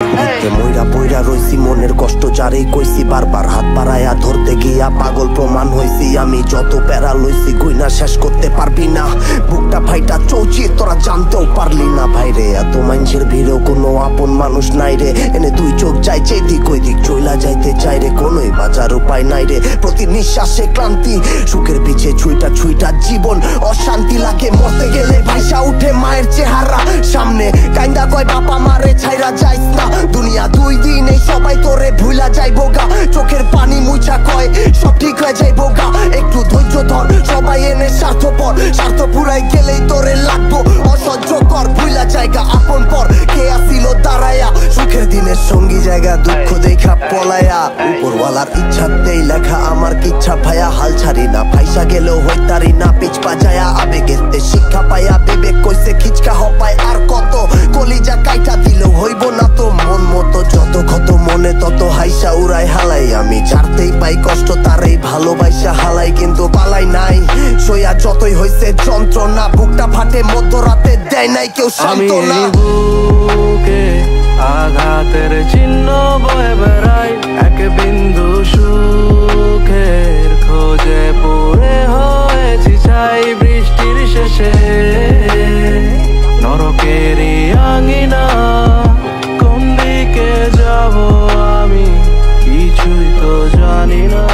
মইরা পইরা রইছি মনের কষ্ট যারেই কইছি বারবার হাত বাড়ায়া ধরতে গিয়া পাগল প্রমাণ হইছি আমি যত প্যারা লইছি গুইনা শেষ করতে পারবি না বুকটা ভাইটা চৌচি তোরা জানতেও পারলি না ভাইরে এত মানুষের ভিড়েও কোনো আপন মানুষ নাই রে এনে দুই চোখ যাই যেদিক ওই দিক চইলা যাইতে চাই রে কোনোই বাঁচার উপায় নাই রে প্রতি নিঃশ্বাসে ক্লান্তি সুখের পিছে ছুইটা ছুইটা জীবন অশান্তি লাগে মরতে গেলে ভাইসা উঠে মায়ের চেহারা সামনে কাইন্দা কয় বাবা মারে ছাইরা যাইস না দুনিয়া দুই দিন এই সবাই তোরে ভুলা যাইবো গা চোখের পানি মুছা কয় সব ঠিক হয়ে যাইবো গা একটু ধৈর্য ধর সবাই এনে স্বার্থপর স্বার্থ পুরাই গেলেই তোরে লাগবো অসহ্য কর ভুলা জায়গা আপন পর কে আসিল দাঁড়ায়া সুখের দিনের সঙ্গী জায়গা দুঃখ দেখা পলায়া উপরওয়ালার ইচ্ছাতেই লেখা আমার কিচ্ছা ভাইয়া হাল ছাড়ি না ফাইসা গেলেও হইতারি না পিছ পাজায়া আবেগেতে শিক্ষা পাইয়া বিবেক কইছে খিচকা হপায় আর কত কলিজা কাইটা দিলেও হইব না তো মন মতো যত ক্ষত মনে তত হাইসা উড়াই হালাই আমি ছাড়তেই পাই কষ্ট তারই ভালোবাসা হালাই কিন্তু পালাই নাই সইয়া যতই হইছে যন্ত্রণা বুকটা ফাটে মধ্যরাতে দেয় নাই কেউ সান্ত্বনা বুকে আঘাতের চিহ্ন বয়ে বেড়াই এক বিন্দু সুখের খোঁজে পড়ে হয়েছি চাই বৃষ্টির শেষে নরকেরই আঙিনা কোন দিকে যাব আমি কিছুই তো জানি না।